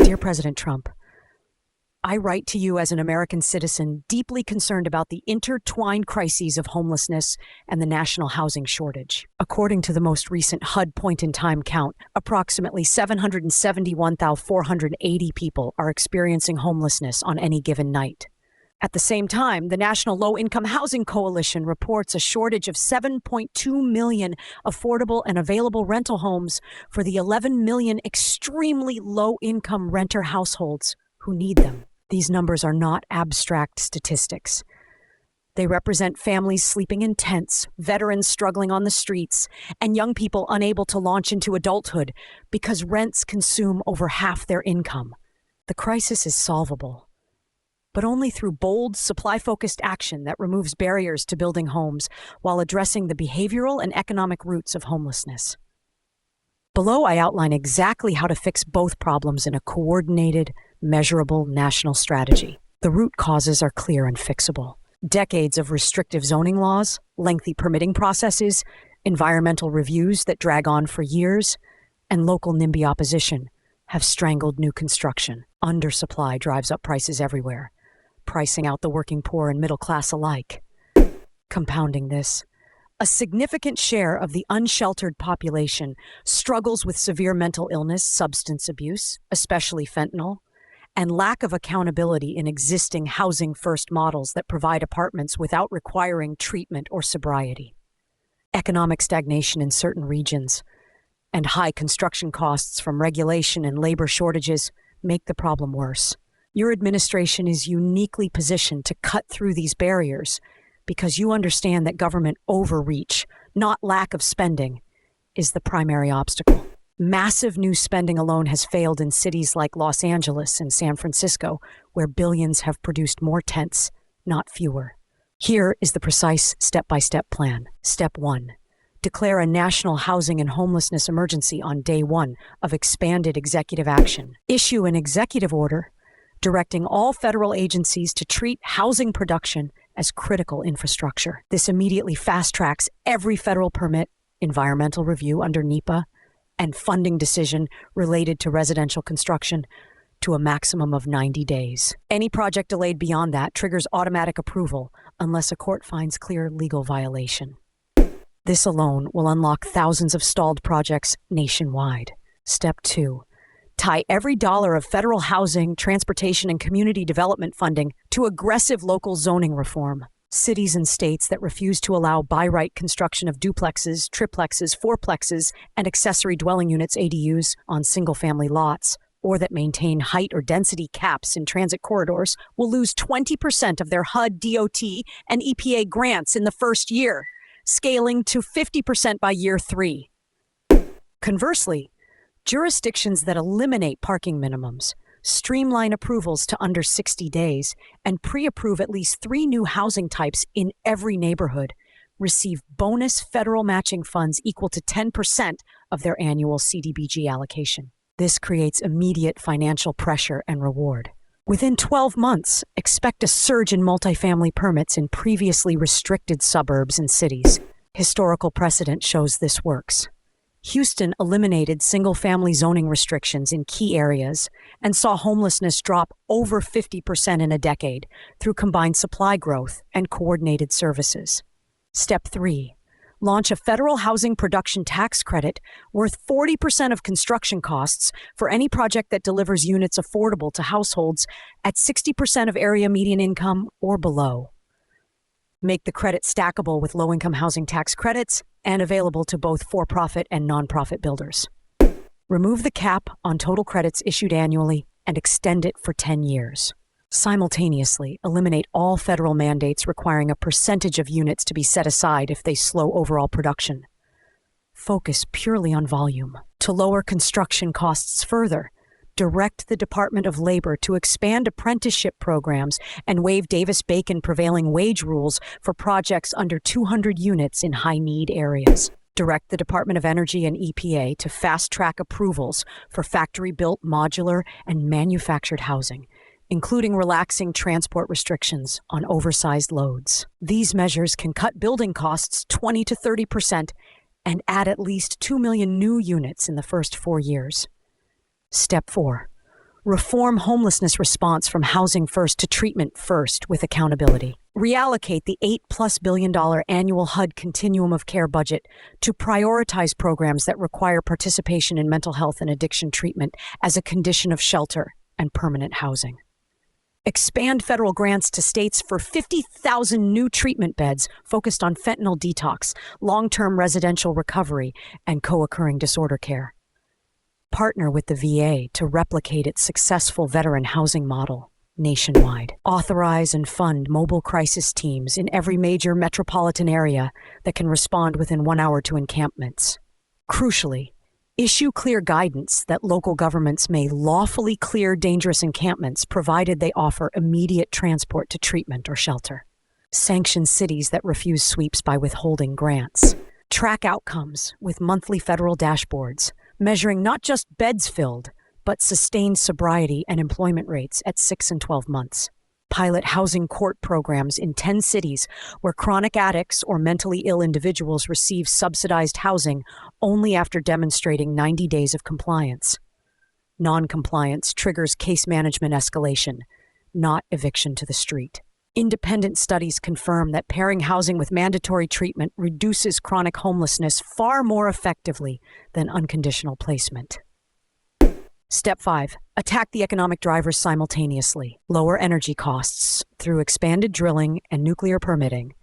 Dear President Trump, I write to you as an American citizen deeply concerned about the intertwined crises of homelessness and the national housing shortage. According to the most recent HUD point-in-time count, approximately 771,480 people are experiencing homelessness on any given night. At the same time, the National Low-Income Housing Coalition reports a shortage of 7.2 million affordable and available rental homes for the 11 million extremely low-income renter households who need them. These numbers are not abstract statistics. They represent families sleeping in tents, veterans struggling on the streets, and young people unable to launch into adulthood because rents consume over half their income. The crisis is solvable, but only through bold, supply-focused action that removes barriers to building homes while addressing the behavioral and economic roots of homelessness. Below, I outline exactly how to fix both problems in a coordinated, measurable national strategy. The root causes are clear and fixable. Decades of restrictive zoning laws, lengthy permitting processes, environmental reviews that drag on for years, and local NIMBY opposition have strangled new construction. Undersupply drives up prices everywhere, pricing out the working poor and middle class alike. Compounding this, a significant share of the unsheltered population struggles with severe mental illness, substance abuse, especially fentanyl, and lack of accountability in existing housing-first models that provide apartments without requiring treatment or sobriety. Economic stagnation in certain regions and high construction costs from regulation and labor shortages make the problem worse. Your administration is uniquely positioned to cut through these barriers because you understand that government overreach, not lack of spending, is the primary obstacle. Massive new spending alone has failed in cities like Los Angeles and San Francisco, where billions have produced more tents, not fewer. Here is the precise step-by-step plan. Step 1. Declare a national housing and homelessness emergency on day 1 of expanded executive action. Issue an executive order directing all federal agencies to treat housing production as critical infrastructure. This immediately fast-tracks every federal permit, environmental review under NEPA, and funding decision related to residential construction to a maximum of 90 days. Any project delayed beyond that triggers automatic approval unless a court finds clear legal violation. This alone will unlock thousands of stalled projects nationwide. Step 2. Tie every dollar of federal housing, transportation, and community development funding to aggressive local zoning reform. Cities and states that refuse to allow by right construction of duplexes, triplexes, fourplexes, and accessory dwelling units ADUs on single-family lots, or that maintain height or density caps in transit corridors, will lose 20% of their HUD, DOT, and EPA grants in the first year, scaling to 50% by year 3. Conversely, jurisdictions that eliminate parking minimums, streamline approvals to under 60 days, and pre-approve at least 3 new housing types in every neighborhood receive bonus federal matching funds equal to 10% of their annual CDBG allocation. This creates immediate financial pressure and reward. Within 12 months, expect a surge in multifamily permits in previously restricted suburbs and cities. Historical precedent shows this works. Houston eliminated single-family zoning restrictions in key areas and saw homelessness drop over 50% in a decade through combined supply growth and coordinated services. Step 3. Launch a federal housing production tax credit worth 40% of construction costs for any project that delivers units affordable to households at 60% of area median income or below. Make the credit stackable with low-income housing tax credits and available to both for-profit and nonprofit builders. Remove the cap on total credits issued annually and extend it for 10 years. Simultaneously, eliminate all federal mandates requiring a percentage of units to be set aside if they slow overall production. Focus purely on volume. To lower construction costs further, direct the Department of Labor to expand apprenticeship programs and waive Davis-Bacon prevailing wage rules for projects under 200 units in high-need areas. Direct the Department of Energy and EPA to fast-track approvals for factory-built, modular, and manufactured housing, including relaxing transport restrictions on oversized loads. These measures can cut building costs 20 to 30% and add at least 2 million new units in the first 4 years. Step 4. Reform homelessness response from housing first to treatment first with accountability. Reallocate the $8+ billion annual HUD continuum of care budget to prioritize programs that require participation in mental health and addiction treatment as a condition of shelter and permanent housing. Expand federal grants to states for 50,000 new treatment beds focused on fentanyl detox, long-term residential recovery, and co-occurring disorder care. Partner with the VA to replicate its successful veteran housing model nationwide. Authorize and fund mobile crisis teams in every major metropolitan area that can respond within 1 hour to encampments. Crucially, issue clear guidance that local governments may lawfully clear dangerous encampments provided they offer immediate transport to treatment or shelter. Sanction cities that refuse sweeps by withholding grants. Track outcomes with monthly federal dashboards, measuring not just beds filled, but sustained sobriety and employment rates at 6 and 12 months. Pilot housing court programs in 10 cities where chronic addicts or mentally ill individuals receive subsidized housing only after demonstrating 90 days of compliance. Non-compliance triggers case management escalation, not eviction to the street. Independent studies confirm that pairing housing with mandatory treatment reduces chronic homelessness far more effectively than unconditional placement. Step 5. Attack the economic drivers simultaneously. Lower energy costs through expanded drilling and nuclear permitting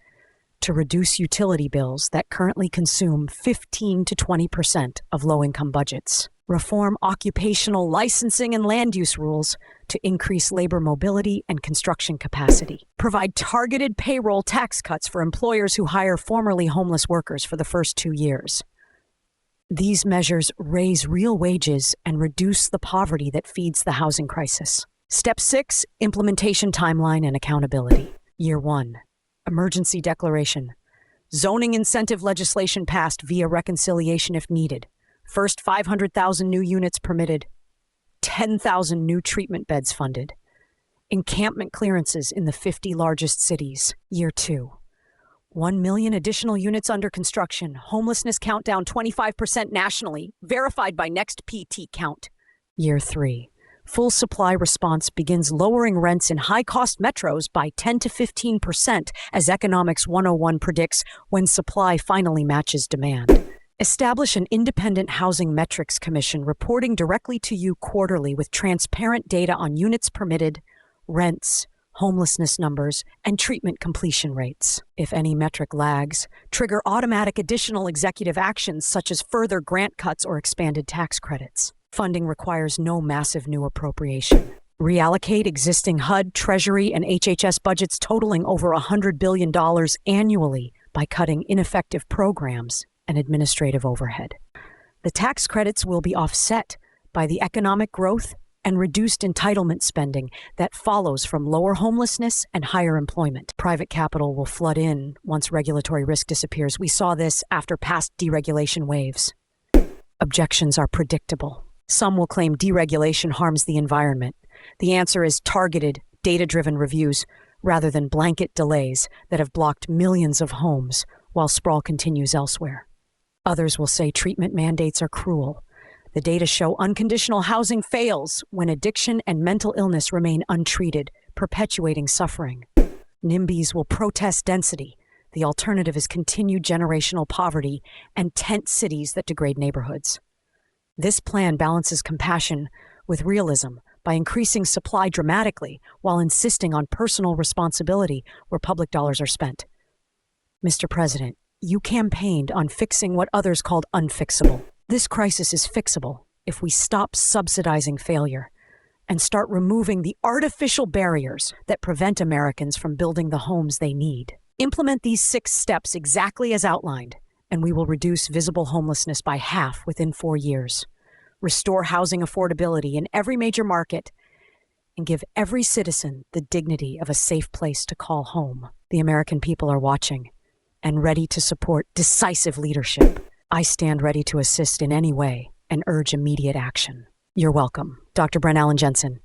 to reduce utility bills that currently consume 15 to 20% of low-income budgets. Reform occupational licensing and land use rules to increase labor mobility and construction capacity. Provide targeted payroll tax cuts for employers who hire formerly homeless workers for the first 2 years. These measures raise real wages and reduce the poverty that feeds the housing crisis. Step 6, implementation timeline and accountability. Year 1, emergency declaration. Zoning incentive legislation passed via reconciliation if needed. First 500,000 new units permitted. 10,000 new treatment beds funded. Encampment clearances in the 50 largest cities. Year 2. 1 million additional units under construction. Homelessness count down 25% nationally, verified by Next PT Count. Year 3. Full supply response begins lowering rents in high-cost metros by 10 to 15%, as Economics 101 predicts when supply finally matches demand. Establish an independent housing metrics commission reporting directly to you quarterly with transparent data on units permitted, rents, homelessness numbers, and treatment completion rates. If any metric lags, trigger automatic additional executive actions such as further grant cuts or expanded tax credits. Funding requires no massive new appropriation. Reallocate existing HUD, Treasury, and HHS budgets totaling over $100 billion annually by cutting ineffective programs and administrative overhead. The tax credits will be offset by the economic growth and reduced entitlement spending that follows from lower homelessness and higher employment. Private capital will flood in once regulatory risk disappears. We saw this after past deregulation waves. Objections are predictable. Some will claim deregulation harms the environment. The answer is targeted, data-driven reviews rather than blanket delays that have blocked millions of homes while sprawl continues elsewhere. Others will say treatment mandates are cruel. The data show unconditional housing fails when addiction and mental illness remain untreated, perpetuating suffering. NIMBYs will protest density. The alternative is continued generational poverty and tent cities that degrade neighborhoods. This plan balances compassion with realism by increasing supply dramatically while insisting on personal responsibility where public dollars are spent. Mr. President, you campaigned on fixing what others called unfixable. This crisis is fixable if we stop subsidizing failure and start removing the artificial barriers that prevent Americans from building the homes they need. Implement these 6 steps exactly as outlined, and we will reduce visible homelessness by half within 4 years, restore housing affordability in every major market, and give every citizen the dignity of a safe place to call home. The American people are watching and ready to support decisive leadership. I stand ready to assist in any way and urge immediate action. You're welcome. Dr. Bren Allen Jensen,